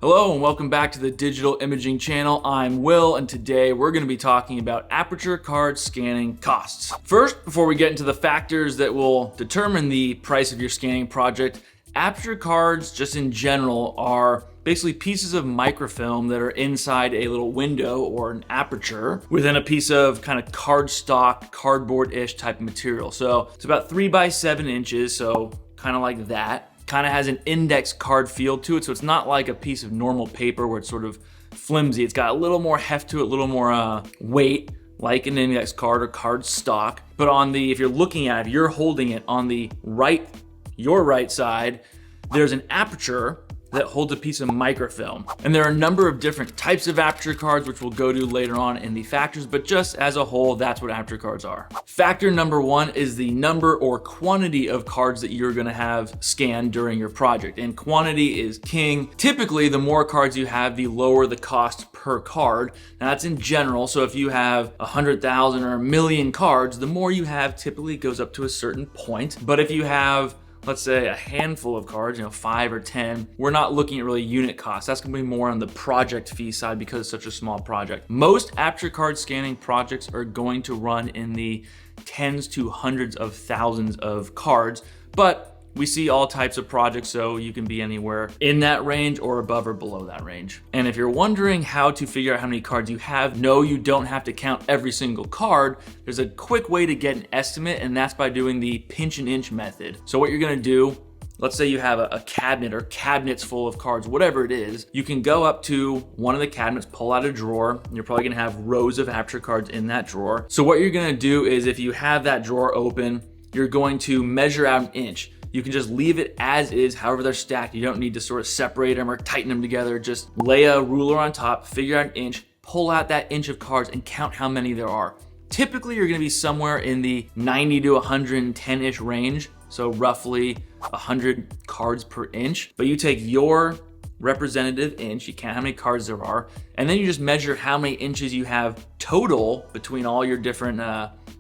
Hello and welcome back to the Digital Imaging channel. I'm Will, and today we're going to be talking about Aperture card scanning costs. First, before we get into the factors that will determine the price of your scanning project, Aperture cards just in general are basically pieces of microfilm that are inside a little window or an aperture within a piece of kind of cardstock, cardboard-ish type of material. So it's about 3 by 7 inches, so kind of like that. Kind of has an index card feel to it, so it's not like a piece of normal paper where it's sort of flimsy. It's got a little more heft to it, a little more weight, like an index card or card stock. But if you're looking at it, you're holding it on your right side, there's an aperture that holds a piece of microfilm. And there are a number of different types of Aperture cards, which we'll go to later on in the factors, but just as a whole, that's what Aperture cards are. Factor number 1 is the number or quantity of cards that you're gonna have scanned during your project. And quantity is king. Typically, the more cards you have, the lower the cost per card. Now that's in general, so if you have 100,000 or 1,000,000 cards, the more you have typically goes up to a certain point. But if you have, let's say, a handful of cards, 5 or 10, we're not looking at really unit costs. That's gonna be more on the project fee side because it's such a small project. Most Aperture card scanning projects are going to run in the tens to hundreds of thousands of cards, but we see all types of projects, so you can be anywhere in that range or above or below that range. And if you're wondering how to figure out how many cards you have, no, you don't have to count every single card. There's a quick way to get an estimate, and that's by doing the pinch and inch method. So what you're gonna do, let's say you have a cabinet or cabinets full of cards, whatever it is, you can go up to one of the cabinets, pull out a drawer, and you're probably gonna have rows of Aperture cards in that drawer. So what you're gonna do is, if you have that drawer open, you're going to measure out an inch. You can just leave it as is, however they're stacked. You don't need to sort of separate them or tighten them together. Just lay a ruler on top, figure out an inch, pull out that inch of cards and count how many there are. Typically, you're gonna be somewhere in the 90 to 110-ish range, so roughly 100 cards per inch. But you take your representative inch, you count how many cards there are, and then you just measure how many inches you have total between all your different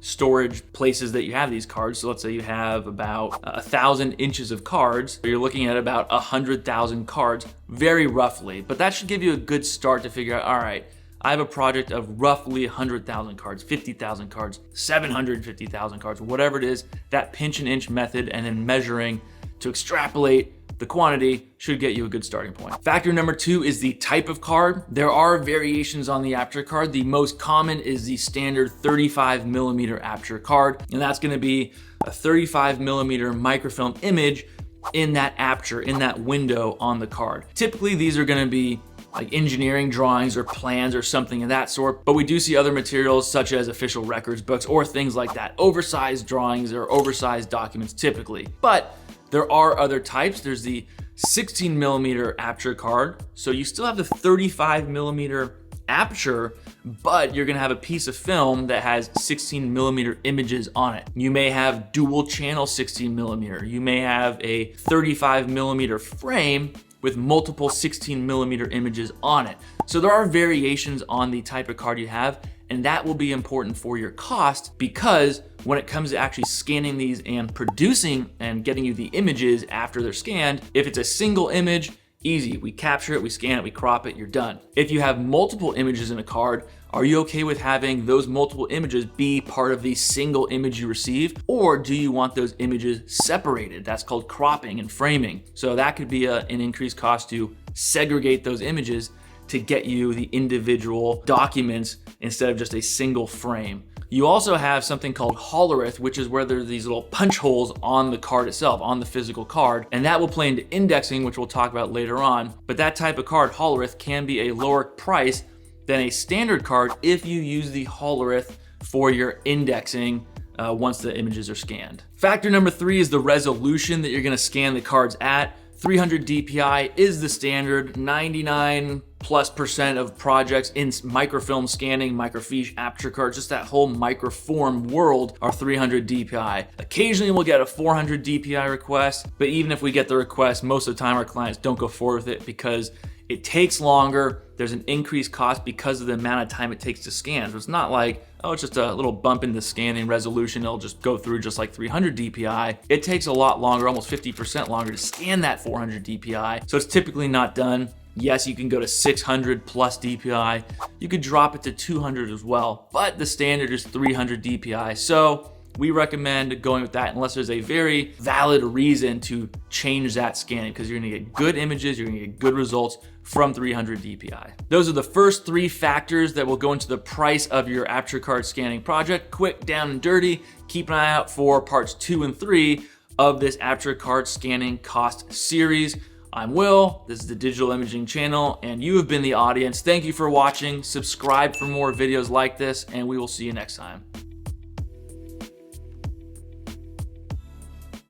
storage places that you have these cards. So let's say you have about 1,000 inches of cards. You're looking at about 100,000 cards, very roughly. But that should give you a good start to figure out, all right, I have a project of roughly 100,000 cards, 50,000 cards, 750,000 cards, whatever it is. That pinch and inch method and then measuring to extrapolate the quantity should get you a good starting point. Factor number 2 is the type of card. There are variations on the Aperture card. The most common is the standard 35mm Aperture card, and that's gonna be a 35mm microfilm image in that aperture, in that window on the card. Typically, these are gonna be like engineering drawings or plans or something of that sort, but we do see other materials such as official records books or things like that, oversized drawings or oversized documents typically. But there are other types. There's the 16mm Aperture card. So you still have the 35mm aperture, but you're gonna have a piece of film that has 16mm images on it. You may have dual channel 16mm. You may have a 35mm frame with multiple 16mm images on it. So there are variations on the type of card you have, and that will be important for your cost, because when it comes to actually scanning these and producing and getting you the images after they're scanned, if it's a single image, easy. We capture it, we scan it, we crop it, you're done. If you have multiple images in a card, are you okay with having those multiple images be part of the single image you receive? Or do you want those images separated? That's called cropping and framing. So that could be an increased cost to segregate those images to get you the individual documents instead of just a single frame. You also have something called hollerith, which is where there are these little punch holes on the card itself, on the physical card, and that will play into indexing, which we'll talk about later on. But that type of card, hollerith, can be a lower price than a standard card if you use the hollerith for your indexing once the images are scanned. Factor number 3 is the resolution that you're gonna scan the cards at. 300 DPI is the standard. 99+% of projects in microfilm scanning, microfiche, Aperture cards, just that whole microform world are 300 DPI. Occasionally we'll get a 400 DPI request, but even if we get the request, most of the time our clients don't go forward with it because it takes longer. There's an increased cost because of the amount of time it takes to scan. So it's not like, oh, it's just a little bump in the scanning resolution. It'll just go through just like 300 DPI. It takes a lot longer, almost 50% longer to scan that 400 DPI. So it's typically not done. Yes, you can go to 600 plus DPI. You could drop it to 200 as well, but the standard is 300 DPI. So we recommend going with that unless there's a very valid reason to change that scanning, because you're gonna get good images, you're gonna get good results from 300 DPI. Those are the first 3 factors that will go into the price of your Aperture card scanning project. Quick, down and dirty. Keep an eye out for parts 2 and 3 of this Aperture card scanning cost series. I'm Will, this is the Digital Imaging Channel, and you have been the audience. Thank you for watching. Subscribe for more videos like this, and we will see you next time.